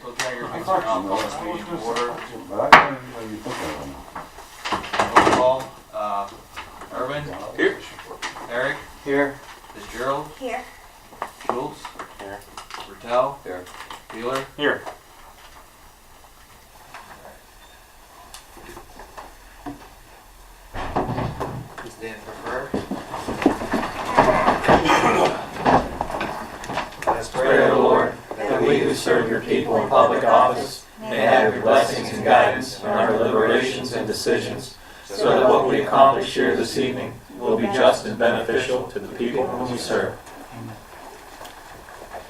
Okay, your picture, I'll call this meeting to order. But I can't even know you put that on. Roll call, Irvin? Here. Eric? Here. Fitzgerald? Here. Schultz? Here. Bertel? Here. Wheeler? Here. Stand for prayer. Let's pray, O Lord, that we who serve your people in public office may have your blessings and guidance in our deliberations and decisions, so that what we accomplish here this evening will be just and beneficial to the people whom we serve.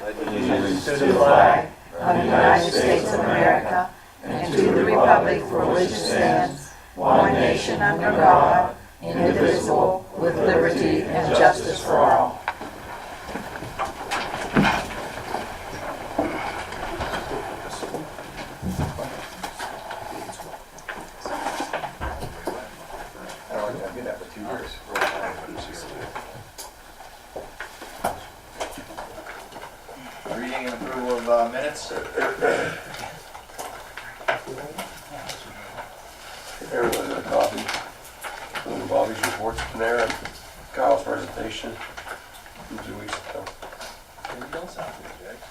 Allegiance to the flag of the United States of America and to the republic for which it stands, one nation under God, indivisible, with liberty and justice for all. Reading and approval of minutes. Everyone got a copy. And Bobby's reports from there and Kyle's presentation from 2 weeks ago. You don't sound good, Jake.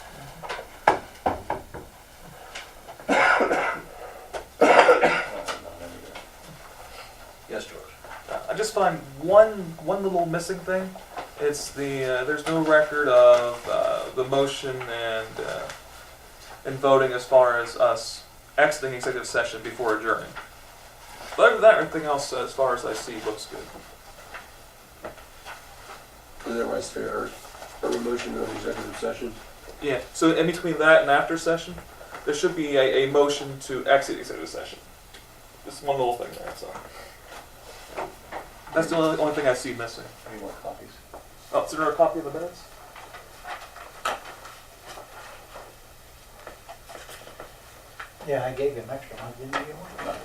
Yes, George. I just find one little missing thing. It's there's no record of the motion and voting as far as us exiting executive session before adjourning. But other than that, everything else, as far as I see, looks good. Is that right, sir? Every motion of executive session? Yeah. So in between that and after session, there should be a motion to exit executive session. Just one little thing there. So that's the only thing I see missing. Any more copies? Oh, is there a copy of the minutes? Yeah, I gave you an extra one, didn't you get one?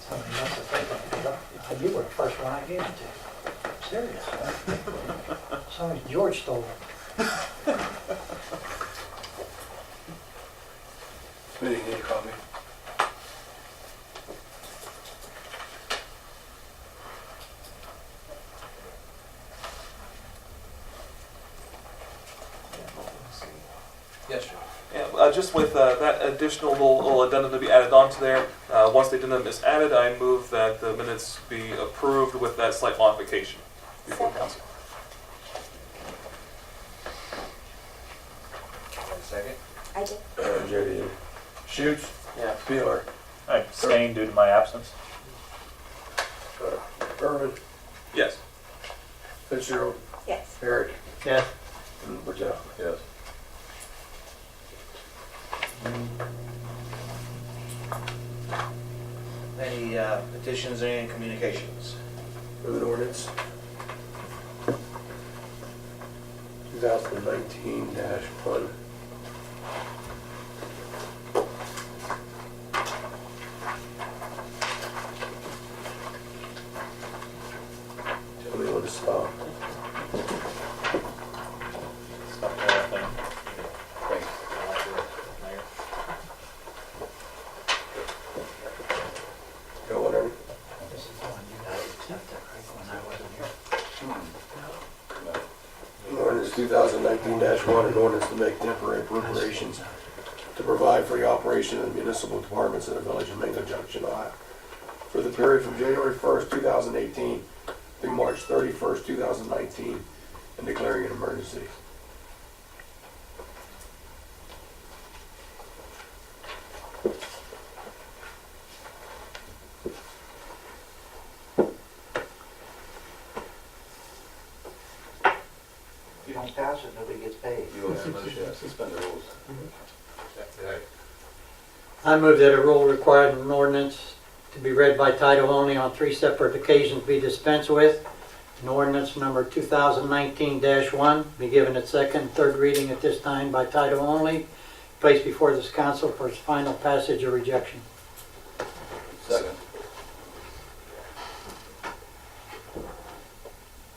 Somebody must have taken it. You were the first one I gave it to. Serious. Somebody, George stole it. We didn't get a copy. Yes, sir. Yeah, just with that additional little addendum to be added onto there, once the addendum is added, I move that the minutes be approved with that slight modification before council. Second? I did. Jody did. Shoots? Yeah. Wheeler? I abstain due to my absence. Irvin? Yes. Fitzgerald? Yes. Eric? Yes. And Bertel? Yes. Any petitions, any communications? We have an ordinance. 2019-1. Tell me when to stop. Stop the whole thing. Thanks. Go whatever. This is the one you guys accepted, right, when I wasn't here. Ordinance 2019-1, an ordinance to make temporary appropriations to provide for the operation of the municipal departments in the village of Mingo Junction, Ohio, for the period from January 1st, 2018 through March 31st, 2019, and declaring an emergency. If you don't pass it, nobody gets paid. You will have a motion to suspend the rules. I move that a rule requiring an ordinance to be read by title only on 3 separate occasions be dispensed with. An ordinance number 2019-1 be given its second and third reading at this time by title only, placed before this council for its final passage or rejection. Second.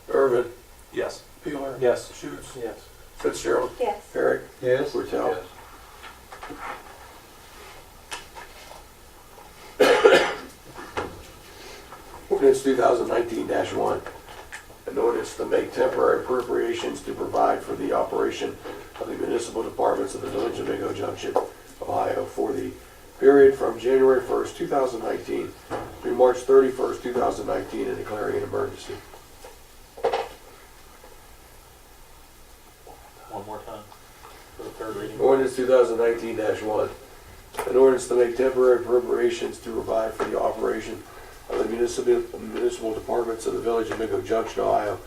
Irvin? Yes. Wheeler? Yes. Shoots? Yes. Fitzgerald? Yes. Eric? Yes. Bertel? Ordinance 2019-1, an ordinance to make temporary appropriations to provide for the operation of the municipal departments of the Village of Mingo Junction, Ohio, for the period from January 1st, 2019 through March 31st, 2019, and declaring an emergency. One more time for the third reading. Ordinance 2019-1, an ordinance to make temporary appropriations to provide for the operation of the municipal departments of the Village of Mingo Junction, Ohio,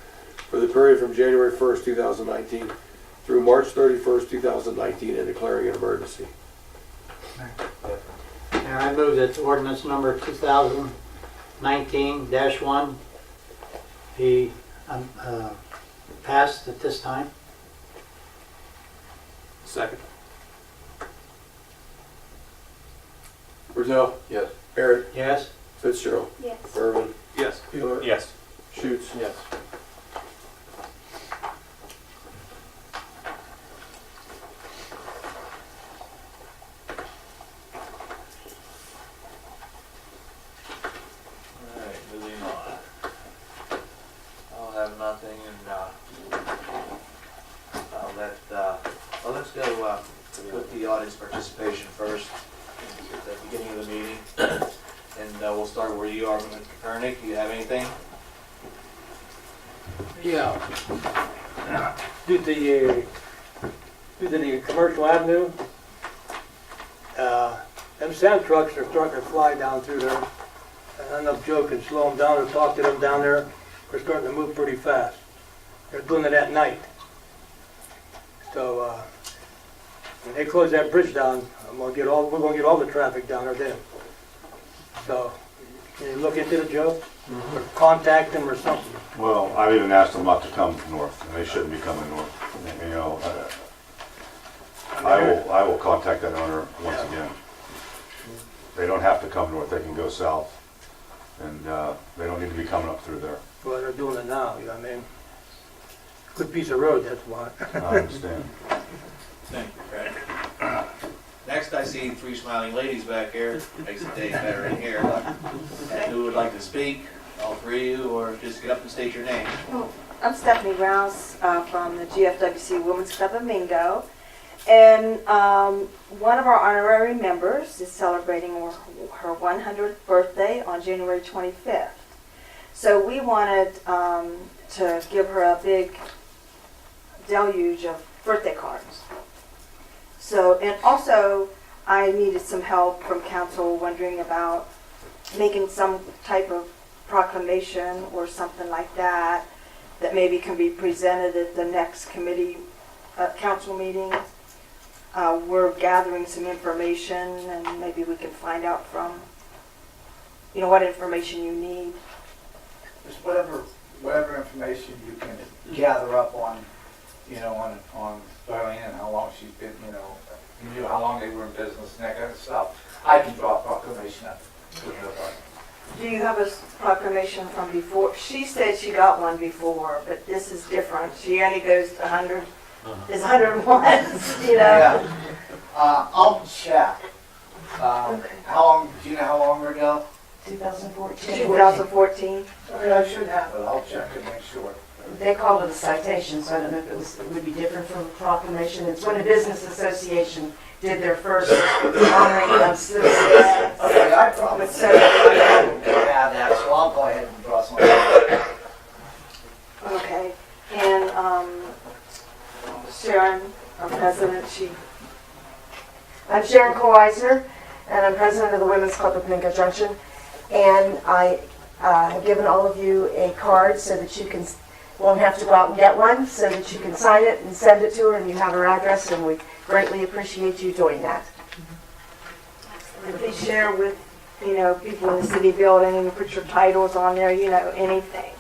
for the period from January 1st, 2019 through March 31st, 2019, and declaring an emergency. Mayor, I move that ordinance number 2019-1 be passed at this time. Second. Brazil? Yes. Barrett? Yes? Fitzgerald? Yes. Irvin? Yes. Wheeler? Yes. Schutz? Yes. Alright, moving on. I'll have nothing and, let's go, with the audience participation first, at the beginning of the meeting. And, we'll start where you are, Mr. Kopernik. Do you have anything? Yeah. Due to the commercial avenue, them sand trucks are starting to fly down through there. And I'm not joking, slow them down and talk to them down there. We're starting to move pretty fast. They're doing it at night. So, when they close that bridge down, we're gonna get all the traffic down there then. So, can you look into it, Joe? Or contact them or something? Well, I've even asked them not to come north, and they shouldn't be coming north. You know, I will contact that owner once again. They don't have to come north, they can go south. And they don't need to be coming up through there. Well, they're doing it now, you know what I mean? Good piece of road, that's why. I understand. Thank you, Fred. Next, I see three smiling ladies back here. Makes the day better in here. And who would like to speak? All three of you, or just get up and state your name. I'm Stephanie Rouse from the GFWC Women's Club of Mingo. And one of our honorary members is celebrating her 100th birthday on January 25th. So we wanted to give her a big deluge of birthday cards. So, and also I needed some help from council, wondering about making some type of proclamation or something like that that maybe can be presented at the next committee council meeting. We're gathering some information, and maybe we can find out from, you know, what information you need. Just whatever information you can gather up on, you know, on Darlene and how long she's been, you know, how long they were in business and that kind of stuff. I can draw a proclamation up. Do you have a proclamation from before? She said she got one before, but this is different. She only goes to 100. There's 101, you know. Yeah. I'll check. Okay. How long? Do you know how long ago? 2014. 2014. I mean, I should have it. I'll check and make sure. They called it a citation, so I don't know if it would be different from a proclamation. It's when a business association did their first honoring of citizens. Okay, I promise. So I don't have that, so I'll go ahead and draw something. Okay. And Sharon, our president, I'm Sharon Koeisner, and I'm president of the Women's Club of Mingo Junction. And I have given all of you a card so that you won't have to go out and get one, so that you can sign it and send it to her, and you have her address, and we greatly appreciate you doing that. and please share with, you know, people in the city building, put your titles on there, you know, anything.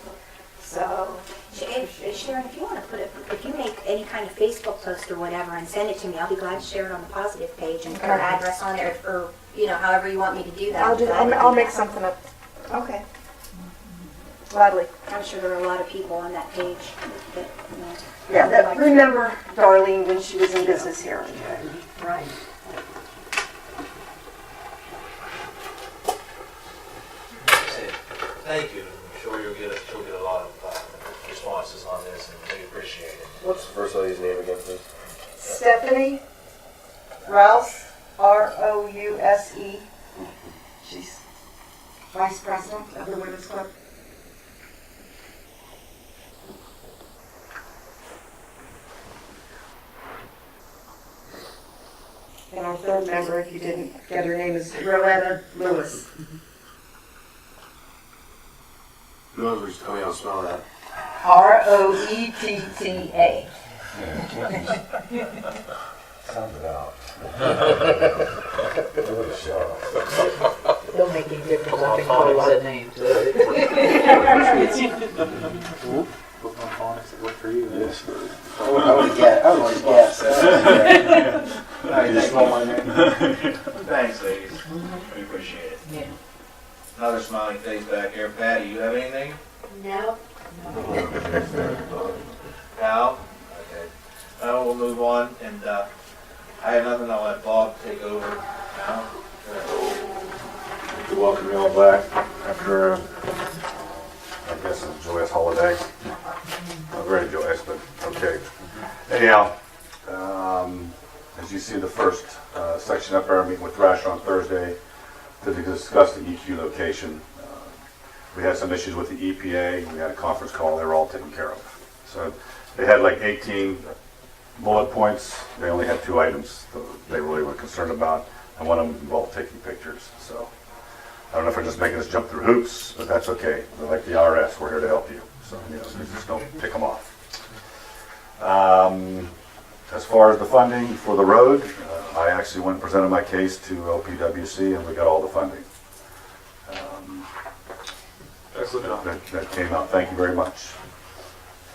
So, Sharon, if you want to put it, if you make any kind of Facebook post or whatever and send it to me, I'll be glad to share it on the positive page and put her address on there, or, you know, however you want me to do that. I'll make something up. okay. Gladly. I'm sure there are a lot of people on that page that, you know. Yeah, remember Darlene when she was in business here. Right. Thank you. I'm sure she'll get a lot of responses on this, and we appreciate it. What's the first lady's name again, please? Stephanie Rouse, Rouse. She's vice president of the Women's Club. And our third member, if you didn't get her name, is Rowetta Lewis. No, just tell me how to spell that. Roetta. Sound it out. Don't make any difference. I've been called a lot of names. Yes. I would guess. Thanks, ladies. We appreciate it. Yeah. Another smiling face back here. Patty, you have anything? No. Al? Okay. Now we'll move on, and I have nothing. I'll let Bob take over now. To welcome you all back after, I guess, a joyous holiday. Not very joyous, but okay. Anyhow, as you see the first section up there, meeting with Thrasher on Thursday to discuss the EQ location. We had some issues with the EPA. We had a conference call. They were all taken care of. So they had like 18 bullet points. They only had 2 items that they really were concerned about, and one of them involved taking pictures. So I don't know if they're just making us jump through hoops, but that's okay. They're like the IRS. We're here to help you. So, you know, just don't pick them off. As far as the funding for the road, I actually went and presented my case to LPWC, and we got all the funding. That came out. Thank you very much.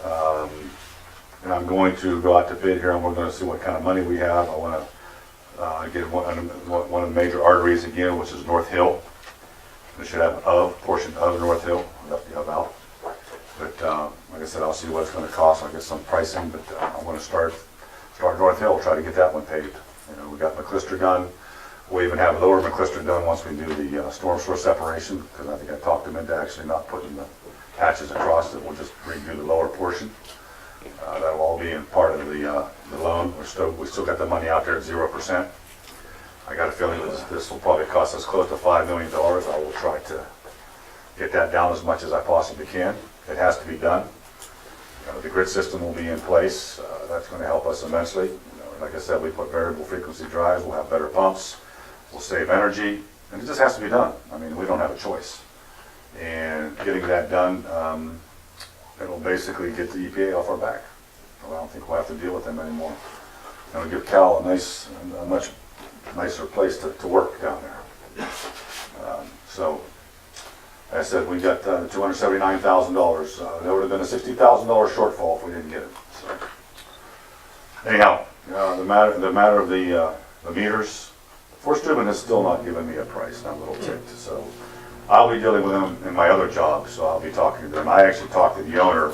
And I'm going to go out to bid here, and we're going to see what kind of money we have. I want to get one of the major arteries again, which is North Hill. We should have a portion of North Hill, left the out. But like I said, I'll see what it's going to cost. I'll get some pricing, but I want to start North Hill, try to get that one paved. You know, we got McClister done. We'll even have Lower McClister done once we do the storm sewer separation, because I think I talked them into actually not putting the patches across it. We'll just redo the lower portion. That'll all be in part of the loan. We still got the money out there at 0%. I got a feeling this will probably cost us close to $5 million. I will try to get that down as much as I possibly can. It has to be done. The grid system will be in place. That's going to help us immensely. Like I said, we put variable frequency drives. We'll have better pumps. We'll save energy. And it just has to be done. I mean, we don't have a choice. And getting that done, it'll basically get the EPA off our back. I don't think we'll have to deal with them anymore. And it'll give Cal a much nicer place to work down there. So, as I said, we got $279,000. There would have been a $60,000 shortfall if we didn't get it. So, anyhow, the matter of the meters, Forest Tribune has still not given me a price, and I'm a little ticked. So, I'll be dealing with them in my other job, so I'll be talking to them. I actually talked to the owner a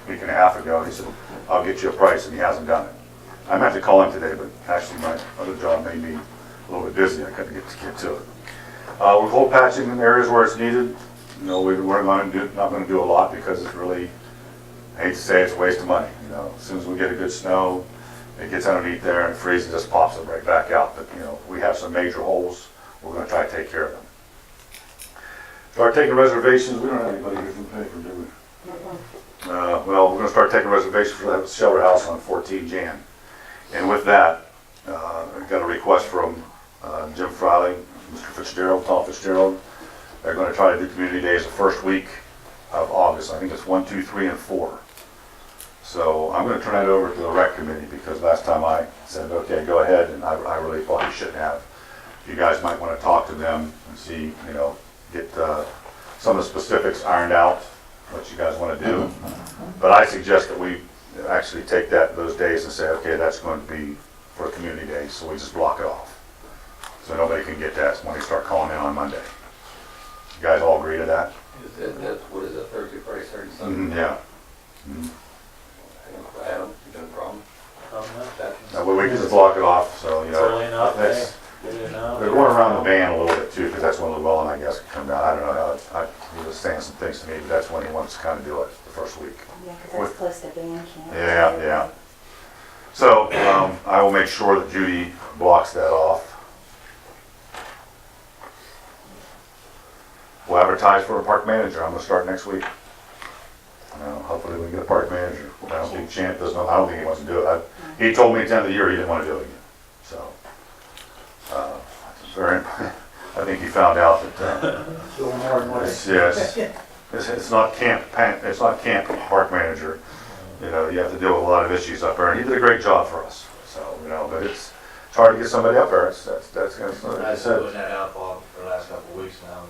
week and a half ago, and he said, I'll get you a price, and he hasn't done it. I'm going to have to call him today, but actually my other job made me a little bit busy. I couldn't get to it. We're cold patching in areas where it's needed. You know, we're not going to do a lot because it's really, I hate to say it's a waste of money. You know, as soon as we get a good snow, it gets underneath there and it freezes, it just pops it right back out. But, you know, we have some major holes. We're going to try to take care of them. Start taking reservations. We don't have anybody here from the paper, do we? Well, we're going to start taking reservations for that shelter house on 14 Jan. And with that, I got a request from Jim Friley, Mr. Fitzgerald, Tom Fitzgerald. They're going to try to do community days the first week of August. I think it's 1, 2, 3, and 4. So I'm going to turn that over to the rec committee because last time I said, okay, go ahead, and I really thought you shouldn't have. You guys might want to talk to them and see, you know, get some of the specifics ironed out, what you guys want to do. But I suggest that we actually take those days and say, okay, that's going to be for a community day, so we just block it off. So nobody can get that when they start calling in on Monday. You guys all agree to that? What is it, Thursday, Friday, Saturday, Sunday? Yeah. Adam, you got a problem? That way we can just block it off, so, you know. Early enough, that's- Get it out. They're going around the band a little bit too, because that's when Llewellyn, I guess, can come down. I don't know how, he was saying some things to me, but that's when he wants to kind of do it, the first week. Yeah, because that's close to band camp. Yeah. So, I will make sure that Judy blocks that off. We'll advertise for a park manager. I'm gonna start next week. Hopefully we can get a park manager. I don't think Champ doesn't know, I don't think he wants to do it. He told me at the end of the year he didn't want to do it again, so. I think he found out that, Doing more than what it's not camp park manager. You know, you have to deal with a lot of issues up there, and he did a great job for us. So, you know, but it's hard to get somebody up there. That's gonna, like I I've said, been putting that out for the last couple of weeks now.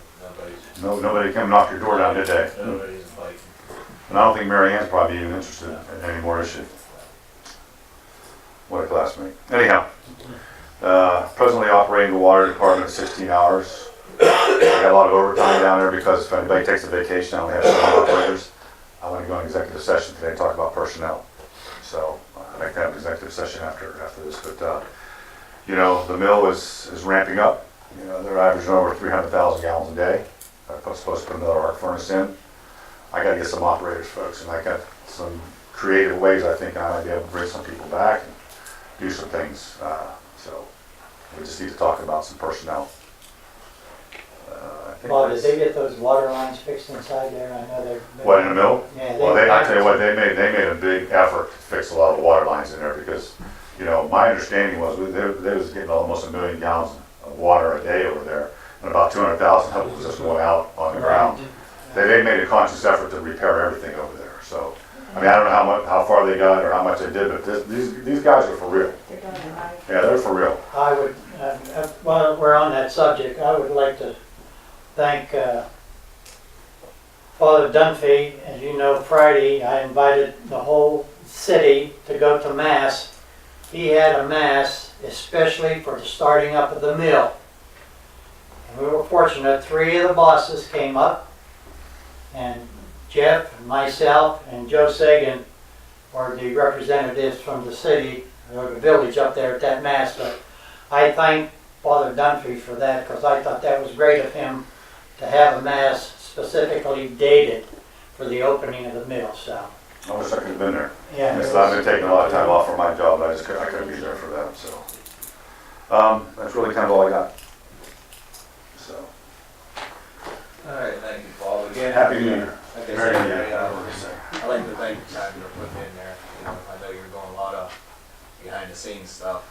nobody came knock your door down, did they? Nobody's like, And I don't think Mary Ann's probably even interested in anymore, is she? What a classmate. Anyhow, presently operating the water department at 16 hours. We got a lot of overtime down there because if anybody takes a vacation, I only have 7 operators. I want to go in executive session today and talk about personnel. So I'd like to have an executive session after this. But, you know, the mill is ramping up. You know, they're averaging over 300,000 gallons a day. I'm supposed to put another arc furnace in. I got to get some operators, folks, and I got some creative ways I think I might be able to bring some people back and do some things. So we just need to talk about some personnel. I think Bob, did that's- they get those water lines fixed inside there? I know they're. What, in the mill? Yeah. Well, I tell you what, they made a big effort to fix a lot of the water lines in there because, you know, my understanding was they was getting almost 1 million gallons of water a day over there, and about 200,000 of it was just going out on the ground. They made a conscious effort to repair everything over there. So, I mean, I don't know how far they got or how much they did, but these guys are for real. They're doing it right. Yeah, they're for real. I would, while we're on that subject, I would like to thank Father Dunphy. As you know, Friday, I invited the whole city to go to Mass. He had a Mass especially for the starting up of the mill. And we were fortunate, 3 of the bosses came up, and Jeff, and myself, and Joe Sagan were the representatives from the city, or the village up there at that Mass. But I thank Father Dunphy for that, because I thought that was great of him to have a Mass specifically dated for the opening of the mill. So, I wish I could have been there. yeah. Yes, I've been taking a lot of time off from my job, but I couldn't be there for that. So that's really kind of all I got. So all right, thank you, Paul. Again, Happy New Year. Like I Merry said, New Year. I'd like to thank the time you're putting in there. You know, I know you're doing a lot of behind the scenes stuff.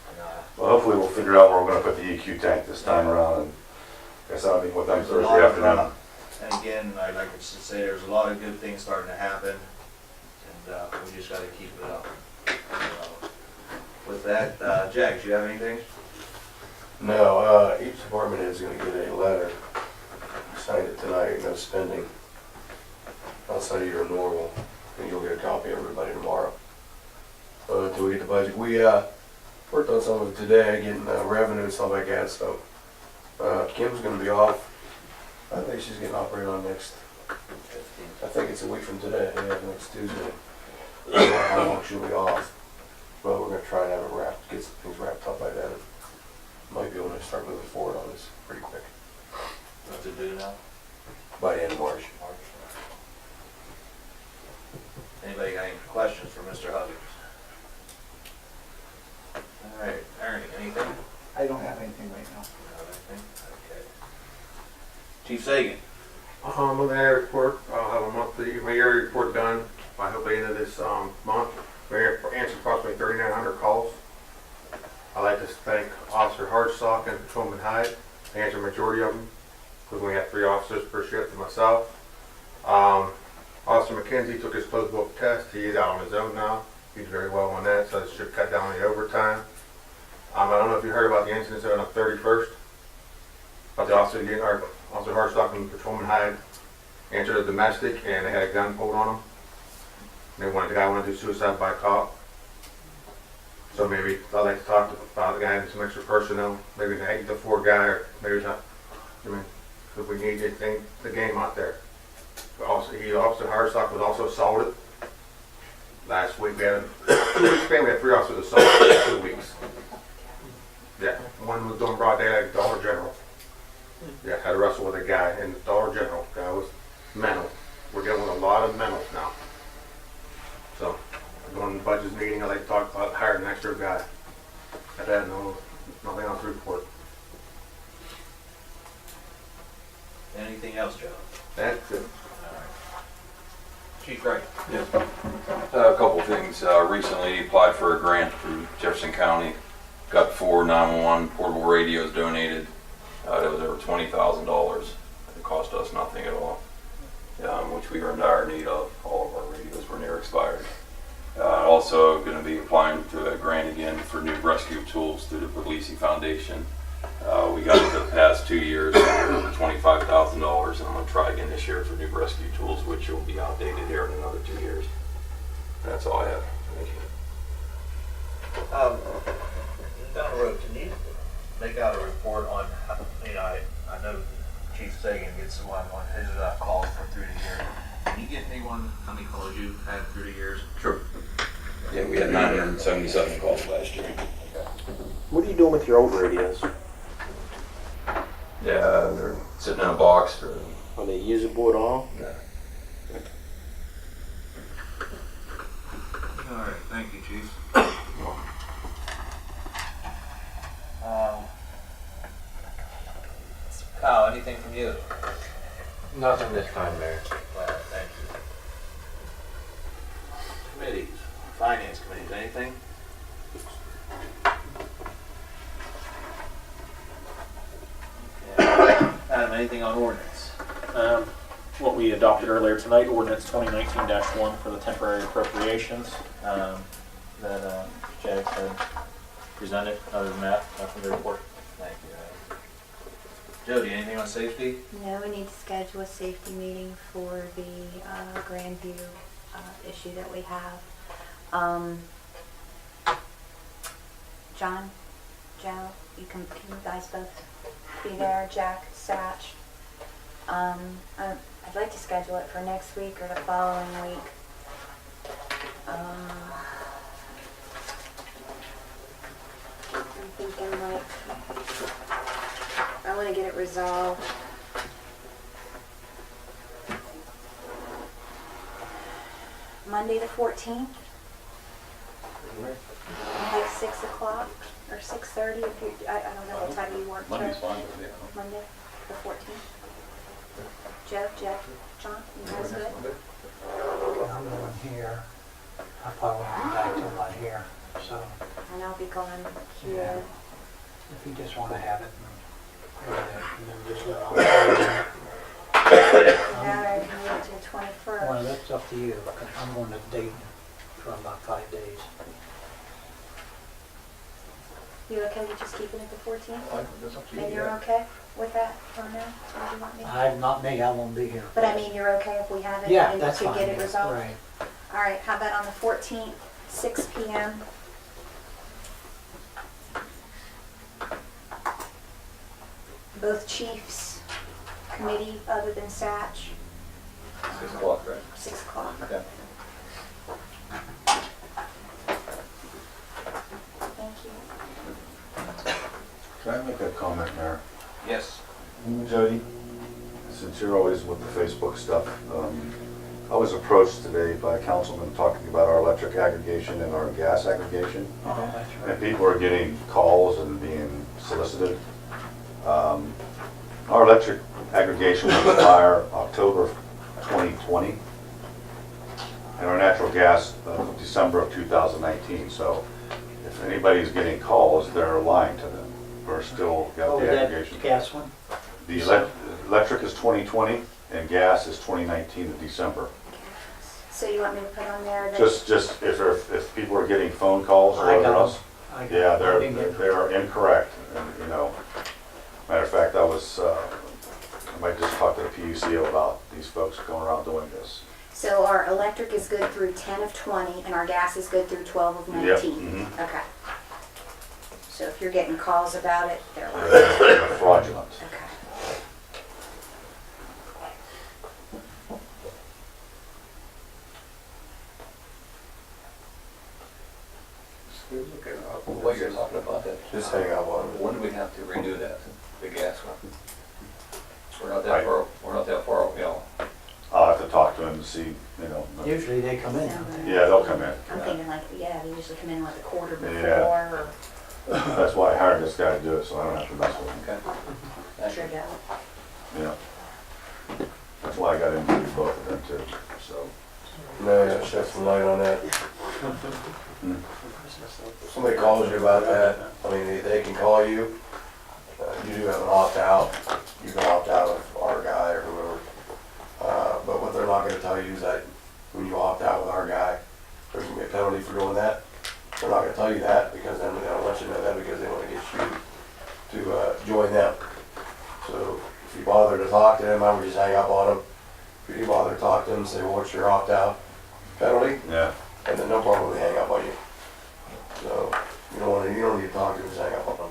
And, Well, hopefully we'll figure out where we're going to put the EQ tank this time around. And I guess I'll meet with them There's a Thursday lot of, afternoon. and again, I'd like to say there's a lot of good things starting to happen, and we just got to keep it up. With that, Jack, do you have anything? No, each department is gonna get a letter, sign it tonight, no spending, outside of your normal, and you'll get a copy of everybody tomorrow. Until we get the budget, we, worked on some of it today, getting, revenue and stuff like that, so, Kim's gonna be off. I think she's getting operated on next, I think it's a week from today, yeah, next Tuesday. I don't know how long she'll be off, but we're gonna try and have it wrapped, get some things wrapped up by then. Might be able to start moving forward on this pretty quick, What's it do now? by the end of March. Anybody got any questions for Mr. Huggins? All right, Ernie, anything? I don't have anything right now. Not anything? Okay. Chief Sagan? On the annual report, I'll have my yearly report done by hopefully the end of this month. We answered approximately 3,900 calls. I'd like to thank Officer Hardstock and Patrolman Hyde. They answered the majority of them because we have 3 officers per shift and myself. Officer McKenzie took his closed book test. He is out on his own now. He did very well on that, so it should cut down the overtime. I don't know if you heard about the incident on the 31st, but the officer Hardstock and Patrolman Hyde answered a domestic, and they had a gun pulled on them. The guy wanted to do suicide by cop. So maybe I'd like to talk about the guy and some extra personnel, maybe the 8 to 4 guy, or maybe not. I mean, because we need the game out there. But also, Officer Hardstock was also assaulted Last week we had 2 weeks span, we had 3 officers assaulted in 2 weeks. Yeah, one was doing broad daylight at Dollar General. Yeah, had to wrestle with a guy in Dollar General. Guy was mental. We're dealing with a lot of mentals now. So, going to the budget meeting, I like to talk about hiring an extra guy. I've had nothing else to report. Anything else, Joe? That's it. Chief Wright? A couple things. Recently applied for a grant through Jefferson County. Got 4 911 portable radios donated. That was over $20,000. It cost us nothing at all, which we were in dire need of. All of our radios were near expired. Also going to be applying to a grant again for new rescue tools through the Puglisi Foundation. We got it the past 2 years for $25,000, and I'm going to try again this year for new rescue tools, which will be outdated here in another 2 years. That's all I have. Thank you. Down the road, can you make out a report on, I know Chief Sagan gets one on his calls for through the year. Can you get anyone, how many calls you had through the years? Sure. Yeah, we had 977 calls last year. What are you doing with your old radios? Yeah, they're sitting in a box. Are they usable at all? All right, thank you, Chief. Kyle, anything from you? Nothing this time, Mayor. Thank you. Committees, finance committees, anything? Okay. Adam, anything on ordinance? What we adopted earlier tonight, ordinance 2019-1 for the temporary appropriations that Jags had presented. Other than that, nothing to report. Thank you, Adam. Jody, anything on safety? No, we need to schedule a safety meeting for the Grandview issue that we have. John, Joe, can you guys both be there? Jack, Satch. I'd like to schedule it for next week or the following week. I'm thinking like, I want to get it resolved. Monday the 14th, like 6 o'clock or 6:30. If you, I don't know what time you work. Monday's fine with me. Monday the 14th. Joe, Jeff, John, you guys good? I'm going here. I probably won't be back till about here, so And I'll be gone here. if you just want to have it, and then just let it Now I can move to the 21st. Well, that's up to you. I'm going to Dayton for about 5 days. You okay with just keeping it the 14th? That's up to you. And you're okay with that for now? Or do you want me? Not me, I won't be here. But I mean, you're okay if we have it Yeah, and that's to fine. get it yeah, resolved? Right. All right, how about on the 14th, 6 p.m.? Both chiefs, committee other than Satch, 6 o'clock, right? 6 o'clock. Okay. Thank you. Can I make a comment, Mayor? Yes. Jody, since you're always with the Facebook stuff, I was approached today by a councilman talking about our electric aggregation and our gas aggregation. Oh, that's right. And people are getting calls and being solicited. Our electric aggregation will expire October 2020, and our natural gas December of 2019. So if anybody's getting calls, they're lying to them. We're still got the aggregation. That gas one? The electric is 2020 and gas is 2019 in December. So you want me to put on there that? Just if people are getting phone calls or I whatever got else, them. yeah, they're incorrect. And, matter of fact, I might just talk to the PUCO about these folks going around doing this. So our electric is good through 10 of 20 and our gas is good through 12 of 19? Yep. Mhm. Okay. So if you're getting calls about it, they're lying. They're fraudulent. Okay. talking about that. Just hang up on it. When do we have to renew that, the gas one? We're not that far, you know. I'll have to talk to him to see, you know. but- Usually they come in. Yeah, they'll come in. I'm thinking like, yeah, they usually come in like a quarter before Yeah. or That's why I hired this guy to do it, so I don't have to mess with him. Okay. Thank you. trigger out. Yeah. That's why I got him to do both of them too, so. No, yeah, shed some light on that. If somebody calls you about that, I mean, they can call you. You do have an opt-out. You can opt out of our guy or whoever. But what they're not gonna tell you is that when you opt out with our guy, there's gonna be a penalty for doing that. They're not gonna tell you that because then they don't let you know that because they wanna get you to join them. So if you bother to talk to them, I would just hang up on them. If you bother to talk to them, say, well, what's your opt-out penalty? Yeah. And then no problem, they hang up on you. So you don't need to talk to them, just hang up on them.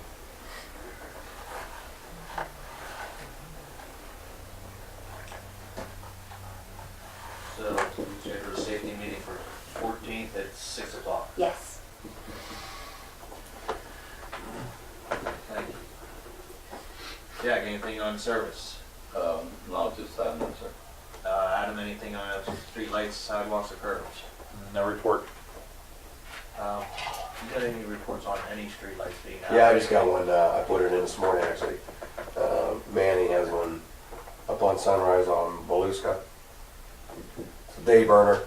So, schedule a safety meeting for 14th at 6 o'clock. Yes. Thank you. Jack, anything on service? Not this time, no, sir. Adam, anything on street lights, sidewalks, or curbs? No report. You got any reports on any street lights being out? Yeah, I just got one, I put it in this morning actually. Manny has one up on Sunrise on Voluska. It's a day burner.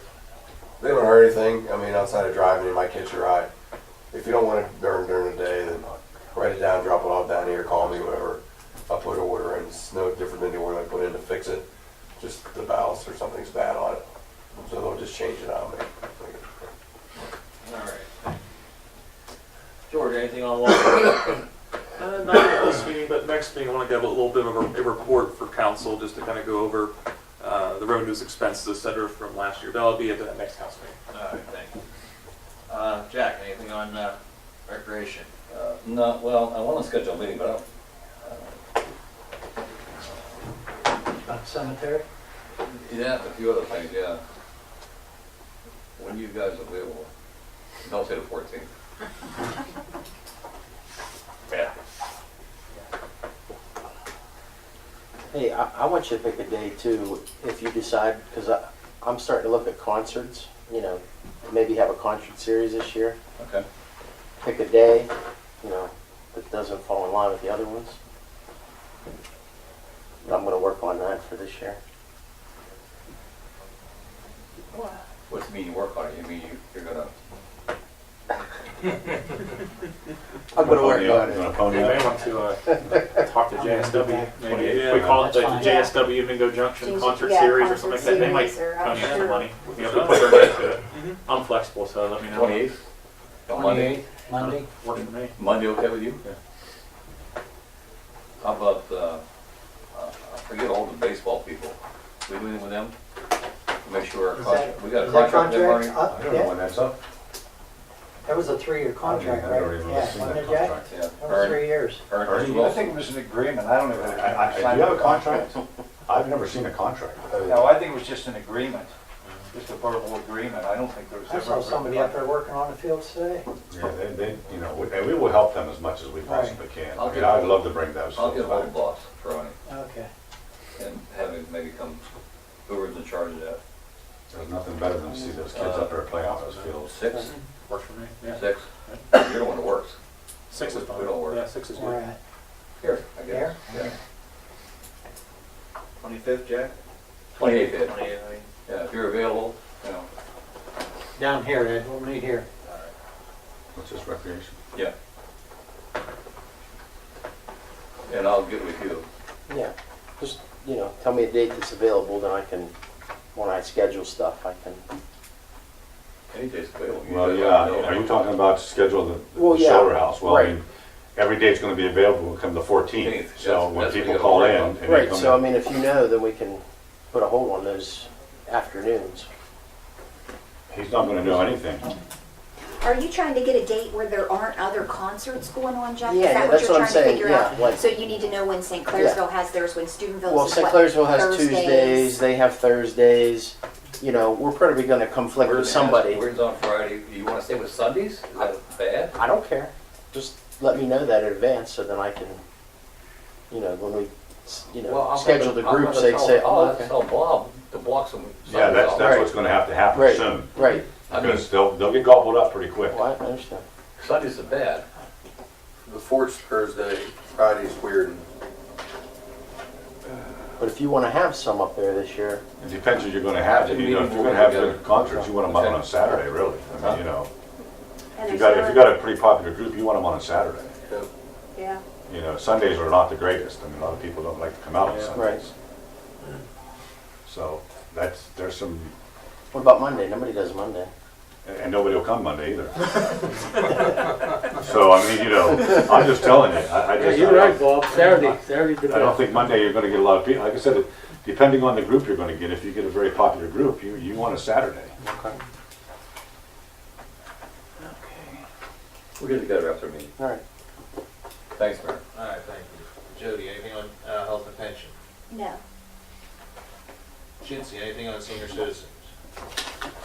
They don't hurt anything, I mean, outside of driving, it might catch your eye. If you don't want it during the day, then write it down, drop it off down here, call me, whatever. I'll put an order in, it's no different than the order I put in to fix it. Just the ballast or something's bad on it. So they'll just change it on me. All right. George, anything on water? Not at this meeting, but next meeting, I want to give a little bit of a report for council, just to kind of go over the revenues, expenses, et cetera, from last year. That'll be at the next council meeting. All right, thank you. Jack, anything on recreation? No, well, I want to schedule a meeting, but I don't. About cemetery? Yeah, a few other things, yeah. When you guys available? Don't say the 14th. Yeah. Hey, I want you to pick a day too, if you decide, because I'm starting to look at concerts, you know, maybe have a concert series this year. Okay. Pick a day, you know, that doesn't fall in line with the other ones. I'm gonna work on that for this year. What's the mean you work on it? You mean you're gonna? I'm gonna work on You it. wanna phone You me may up? want to talk to JSW. Maybe if we Yeah, call it the that's fine. JSW Mingo Junction concert Yeah, series or concert something like that, they might series or, come in sure. the money. We have to put their name to it. I'm flexible, so let me know. 28th? On Monday? 28th, Monday? Works for me. Monday okay with you? Yeah. How about, I forget all the baseball people. We do anything with them? Make sure our Is contract, we got a Is that contract with them already? contract? I don't know when that's up. That was a 3-year contract, I don't right? even Yeah, see wasn't that it, Jack? contract. Yeah. That was 3 years. Ernest I Wilson. think it was an agreement, I don't know. if it- Do you have a contract? I've never seen a contract. No, I think it was just an agreement, just a verbal agreement, I don't think there was I ever. saw somebody up there working on the fields today. Yeah, they, you know, and we will help them as much as we possibly can. I'll I mean, get I'd hold- love to bring those. I'll get a hold folks of boss, Ronnie, Okay. and have him maybe come, whoever's in charge of that. back. There's nothing better than to see those kids up there playing off those fields. 6? Works for me, yeah. 6? You're the one that works. 6 is fine. We don't work. Yeah, 6 is All good. right. Here, I There? guess. Yeah. 25th, Jack? 28th, Ed. 28th. Yeah, if you're available, you know. Down here, Ed, we'll meet here. What's this, recreation? Yeah. And I'll get with you. Yeah, just, you know, tell me a date that's available, then I can, when I schedule stuff, I can. Any day's available. You Well, guys yeah, let me know. are you talking about to schedule the Well, yeah, shoulder house? Well, I right. mean, every date's gonna be available come the 14th. So when That's what people you call gotta in. work and they Right, come so I in- mean, if you know, then we can put a hold on those afternoons. He's not gonna know anything. Are you trying to get a date where there aren't other concerts going on, Jeff? Yeah, Is that that's what I'm you're trying to saying, figure yeah, out? like- So you need to know when St. Clairsville has theirs, when Steubenville's Well, is St. what, Clairsville has Thursdays? Tuesdays, they have Thursdays. You know, we're probably gonna conflict with somebody. Where's on Friday? You wanna stay with Sundays? Is that bad? I don't care. Just let me know that in advance so then I can, when we, Well, I'm schedule the gonna- I'm groups, gonna they'd say, tell- oh, I'm gonna okay. Tell Bob to block some. Yeah, that's Right. what's gonna have to happen Right. soon. Right. Because they'll get gobbled up pretty quick. Well, I understand. Sundays are bad. The fourth's Thursday, Friday's weird. And But if you want to have some up there this year, It depends what you're gonna have. If you're gonna have the concerts, you want them on a Saturday, really. I mean, And if there's you got a pretty popular group, you want them on a Saturday. Yeah. Sundays are not the greatest. I mean, a lot of people don't like to come out on Yeah. Sundays. So there's some, what about Monday? Nobody does Monday. and nobody will come Monday either. So, I mean, I'm just telling you, Yeah, you're right, Bob. Saturday's the I don't best. think Monday you're gonna get a lot of people. Like I said, depending on the group you're gonna get, if you get a very popular group, you want a Saturday. Okay. We'll get together after meeting. All right. Thanks, Mayor. All right, thank you. Jody, anything on health and pension? No. Shinsi, anything on senior citizens?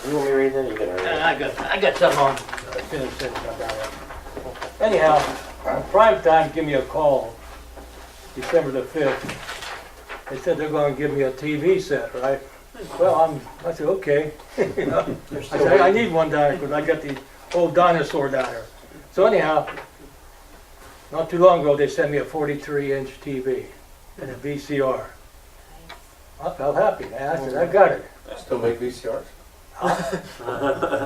You want me to read that? You gotta read it. I got something on. Finish this up down there. Anyhow, prime time, give me a call, December the 5th. They said they're gonna give me a TV set, right? Well, I said, okay. I said, I need one down there because I got the old dinosaur down there. So anyhow, not too long ago, they sent me a 43-inch TV and a VCR. I felt happy, man. I said, I got it. Still make VCRs?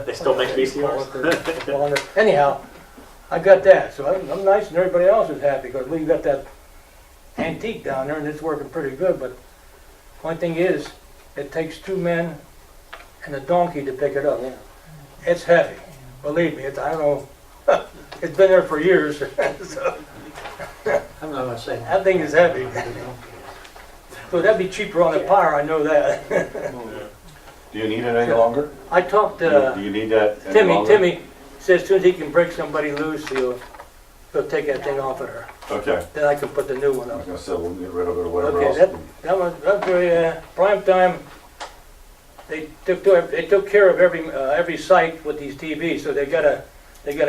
They still make VCRs? Anyhow, I got that, so I'm nice and everybody else is happy because we got that antique down there and it's working pretty good, but one thing is, it takes 2 men and a donkey to pick it up. It's heavy, believe me, I don't know, it's been there for years, so I'm not gonna say that. that thing is heavy. So that'd be cheaper on the power, I know that. Do you need it any longer? I talked Do to you need that any longer? Timmy says as soon as he can break somebody loose, he'll take that thing off of her. Okay. Then I can put the new one I up. was gonna say, we'll get rid of it or whatever Okay, else. that was very, prime time. They took care of every site with these TVs, so they got a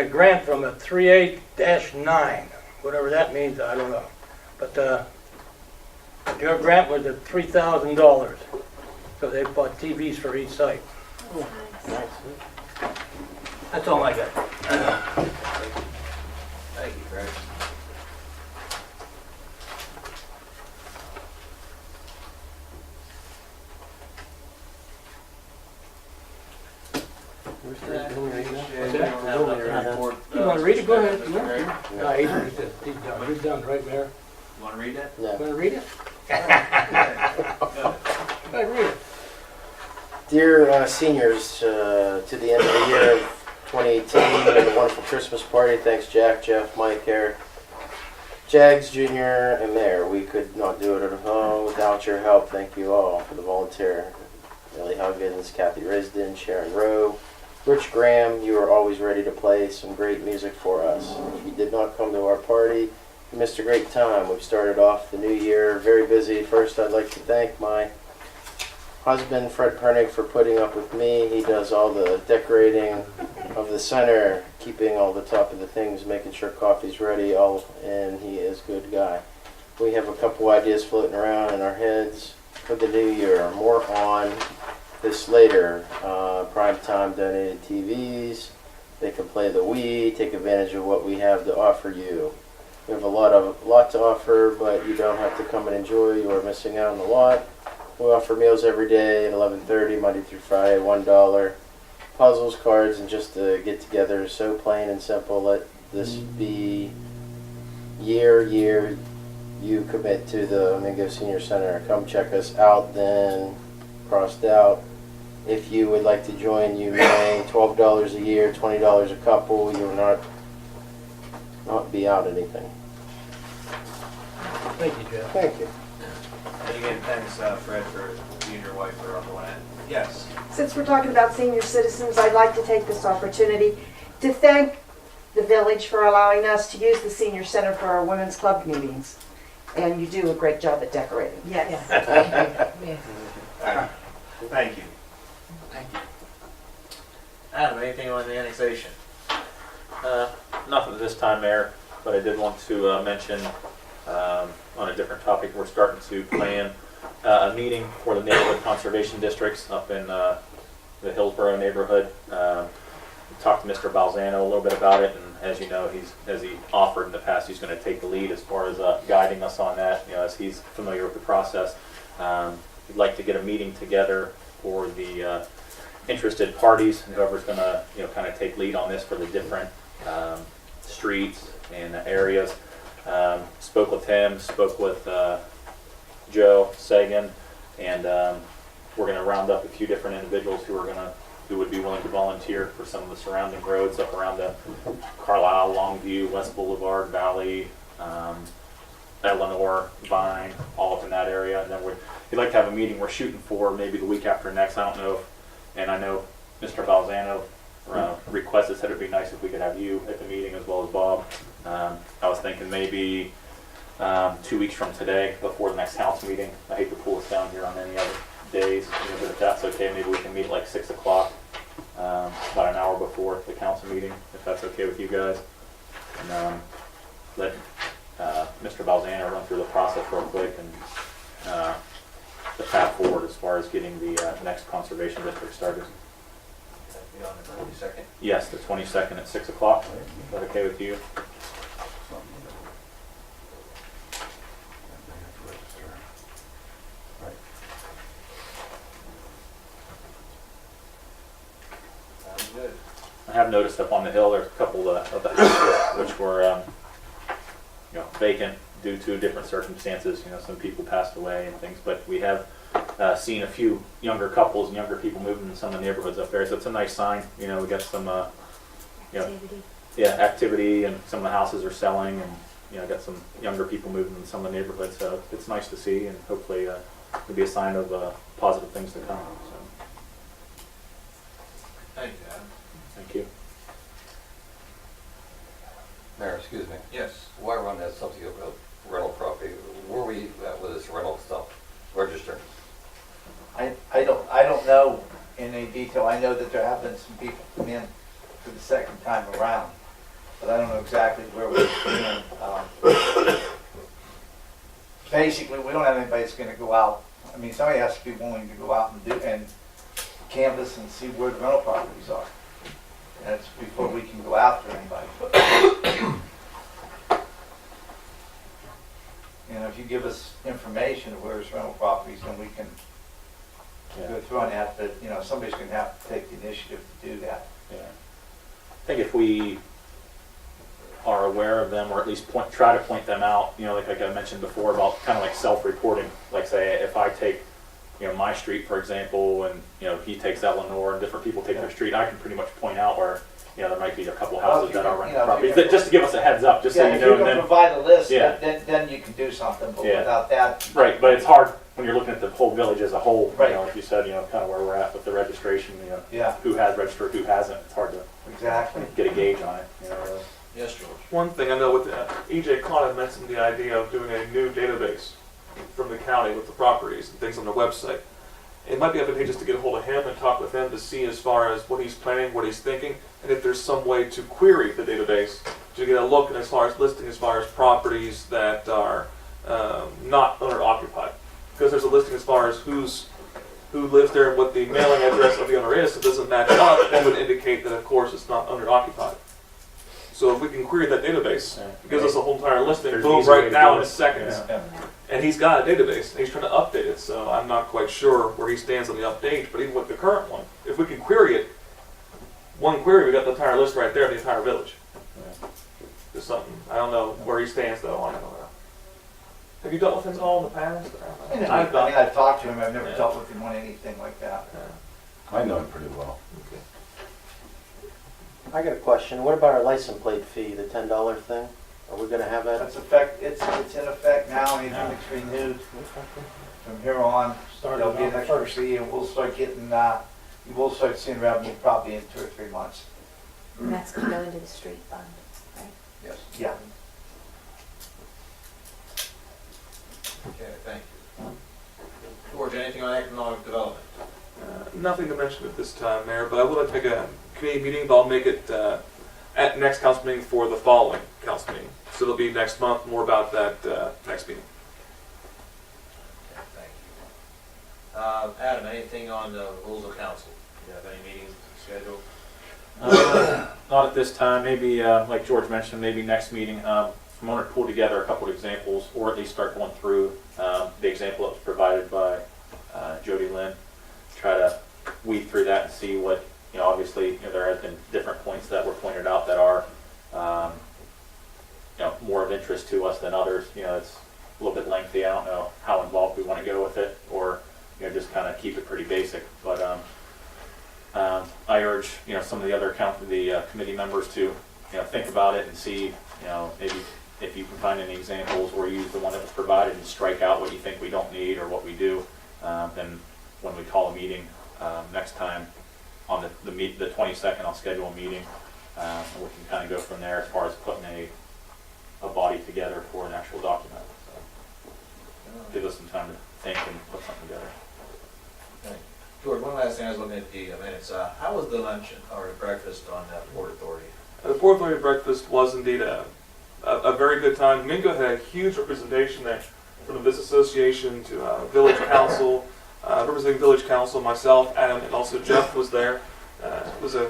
grant from a 38-9, whatever that means, I don't know. But their grant was at $3,000, so they bought TVs for each site. That's all I got. Thank you, Craig. You want to read it? Go ahead. No, he's done, right, Mayor? You want to read that? You No. want to read it? Go ahead, read it. Dear seniors, to the end of the year of 2018, and a wonderful Christmas party. Thanks, Jack, Jeff, Mike, Eric, Jags Jr., and Mayor. We could not do it at home without your help. Thank you all for the volunteer. Millie Huggins, Kathy Risden, Sharon Rowe, Rich Graham. You were always ready to play some great music for us. If you did not come to our party, you missed a great time. We've started off the new year very busy. First, I'd like to thank my husband, Fred Pernig, for putting up with me. He does all the decorating of the center, keeping all the top of the things, making sure coffee's ready, and he is a good guy. We have a couple ideas floating around in our heads for the new year. More on this later. Prime time donated TVs. They can play the Wii, take advantage of what we have to offer you. We have a lot to offer, but you don't have to come and enjoy. You are missing out on a lot. We offer meals every day at 11:30, Monday through Friday, $1. Puzzles, cards, and just to get together. So plain and simple. Let this be year you commit to the Mingo Senior Center. Come check us out then. Crossed out. If you would like to join, you may. $12 a year, $20 a couple. You will not be out anything. Thank you, Jeff. Thank you. And again, thanks, Fred, for you and your wife for on the one end. Yes. Since we're talking about senior citizens, I'd like to take this opportunity to thank the village for allowing us to use the senior center for our women's club meetings. And you do a great job at decorating. Yes. Thank you. Adam, anything on the annexation? Nothing at this time, Mayor. but I did want to mention on a different topic, we're starting to plan a meeting for the neighborhood conservation districts up in the Hillsborough neighborhood. Talked to Mr. Balzano a little bit about it, and as you know, as he offered in the past, he's going to take the lead as far as guiding us on that, as he's familiar with the process. We'd like to get a meeting together for the interested parties, and whoever's going to kind of take lead on this for the different streets and areas. Spoke with him, spoke with Joe Sagan, and we're going to round up a few different individuals who would be willing to volunteer for some of the surrounding roads up around the Carlisle, Longview, West Boulevard, Valley, Eleanor, Vine, all up in that area. And then we'd like to have a meeting we're shooting for maybe the week after next. I don't know and I know Mr. Balzano requested, said it'd be nice if we could have you at the meeting as well as Bob. I was thinking maybe 2 weeks from today, before the next council meeting. I hate to pull us down here on any other days, but if that's okay, maybe we can meet like 6 o'clock, about an hour before the council meeting, if that's okay with you guys. And let Mr. Balzano run through the process real quick and the path forward as far as getting the next conservation district started. Be on the 22nd? Yes, the 22nd at 6 o'clock. Is that okay with you? Sounds good. I have noticed up on the hill there's a couple of the houses which were vacant due to different circumstances. Some people passed away and things, but we have seen a few younger couples and younger people moving in some of the neighborhoods up there. So it's a nice sign. We got some activity, and some of the houses are selling, and got some younger people moving in some of the neighborhoods. So it's nice to see, and hopefully it'll be a sign of positive things to come. So. Thank you, Adam. Thank you. Mayor, excuse me. Yes. Why run that subsidy of rental property? Where are we at with this rental stuff? Register. I don't know in any detail. I know that there have been some people come in for the second time around, but I don't know exactly where we're in. Basically, we don't have anybody that's going to go out. I mean, somebody has to be willing to go out and canvass and see where the rental properties are. That's before we can go after anybody. If you give us information of where there's rental properties, then we can go through on that. But somebody's going to have to take the initiative to do that. Yeah. I think if we are aware of them, or at least try to point them out, like I mentioned before about kind of like self-reporting. Like say, if I take my street, for example, and he takes Eleanor, and different people take their street, I can pretty much point out where there might be a couple houses that are rental properties. Just to give us a heads up, just so you know. If you can provide a list, then you can do something. But without that, right. But it's hard when you're looking at the whole village as a whole. Right. Like you said, kind of where we're at with the registration. Who has registered, who hasn't. It's hard to get a gauge on it. Really. Yes, George. One thing I know with E.J. Klein had mentioned the idea of doing a new database from the county with the properties and things on the website. It might be advantageous to get a hold of him and talk with him to see as far as what he's planning, what he's thinking, and if there's some way to query the database to get a look at as far as listing as far as properties that are not owner occupied. Because there's a listing as far as who lives there and what the mailing address of the owner is. If it doesn't match up, it would indicate that of course it's not owner occupied. So if we can query that database, it gives us a whole entire listing, boom, right now in seconds. And he's got a database, and he's trying to update it, so I'm not quite sure where he stands on the update, but even with the current one, if we can query it, one query, we got the entire list right there of the entire village. Just something, I don't know where he stands though, I don't know. Have you dealt with him at all in the past? I've talked to him, I've never dealt with him on anything like that. I know him pretty well. Okay. I got a question. What about our license plate fee, the $10 thing? Are we gonna have that? It's in effect now, anything that's renewed from here on, there'll be an extra fee, and we'll start getting, we'll start seeing revenue probably in 2 or 3 months. And that's going to go into the street fund, right? Yes. Yeah. Okay, thank you. George, anything on economic development? Nothing to mention at this time, Mayor, but I would like to make a committee meeting, but I'll make it at next council meeting for the following council meeting. So it'll be next month. More about that next meeting. Okay, thank you. Adam, anything on the rules of council? Do you have any meetings scheduled? Not at this time. Maybe, like George mentioned, maybe next meeting. I'm going to pull together a couple of examples, or at least start going through the example that was provided by Jody Lynn. Try to weed through that and see what, obviously, there have been different points that were pointed out that are, more of interest to us than others. It's a little bit lengthy. I don't know how involved we want to go with it, or just kind of keep it pretty basic. But I urge some of the other committee members to think about it and see maybe if you can find any examples or use the one that was provided and strike out what you think we don't need or what we do. Then when we call a meeting next time on the 22nd, I'll schedule a meeting and we can kind of go from there as far as putting a body together for an actual document. So give us some time to think and put something together. Okay. George, one last thing. I was looking at the minutes. How was the luncheon or the breakfast on Port Authority? The Port Authority breakfast was indeed a very good time. Mingo had a huge representation there, from the Business Association to Village Council, representing Village Council, myself, Adam, and also Jeff was there. It was a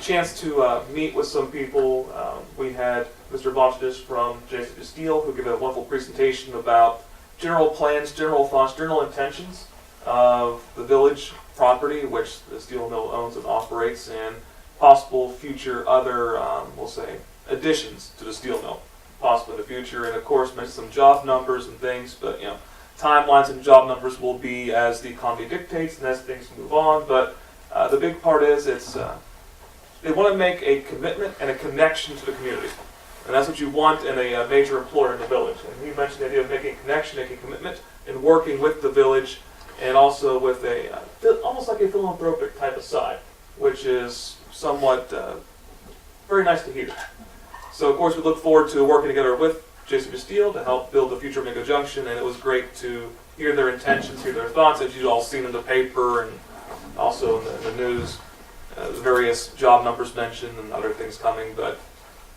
chance to meet with some people. We had Mr. Bonchidis from J.C. Steel, who gave a wonderful presentation about general plans, general thoughts, general intentions of the village property, which the steel mill owns and operates, and possible future other, we'll say, additions to the steel mill, possibly in the future. And of course, mentioned some job numbers and things, but timelines and job numbers will be as the economy dictates and as things move on. But the big part is they want to make a commitment and a connection to the community. And that's what you want in a major employer in the village. And he mentioned the idea of making a connection, making a commitment, and working with the village, and also with a almost like a philanthropic type of side, which is somewhat very nice to hear. So of course we look forward to working together with J.C. Steel to help build the future Mingo Junction, and it was great to hear their intentions, hear their thoughts, as you've all seen in the paper and also in the news, the various job numbers mentioned and other things coming. But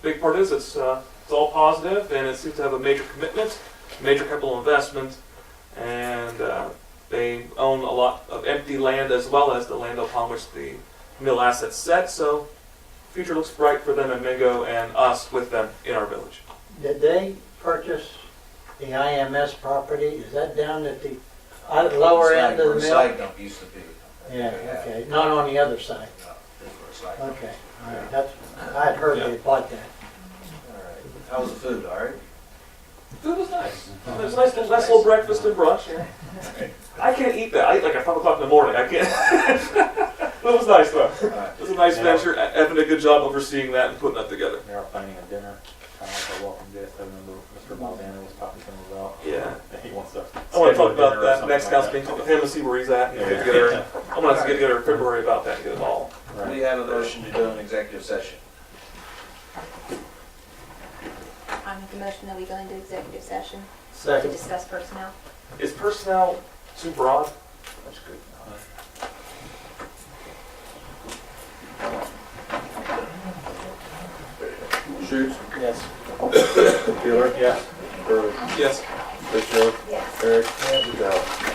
the big part is it's all positive, and it seems to have a major commitment, major capital investment, and they own a lot of empty land as well as the land upon which the mill assets set. So the future looks bright for them in Mingo and us with them in our village. Did they purchase the IMS property? Is that down at the lower end of the Where mill? side dump used to be. Yeah, okay. Not on the other side. No, this is where side dump. Okay, all right. That's, I had heard they bought that. All right. How was the food? All right. Food was nice. It was a nice little breakfast and brunch. I can't eat that. I eat like at 5 o'clock in the morning. I can't. It was nice though. It was a nice venture. Evan did a good job overseeing that and putting that together. They are planning a dinner, kind of like a welcome gift. I remember Mr. Baldana was talking to him about. Yeah. He wants to. I want to talk about that next council meeting, talk with him and see where he's at. And get together. I'm going to have to get together in February about that and get it all. Do you have a motion to do an executive session? I make a motion that we go into executive session to Second. discuss personnel. Is personnel too broad? That's good. Shoots, Yes. Taylor, Yes. Burley, Yes. Fitzgerald, Yes. Eric, Goodell.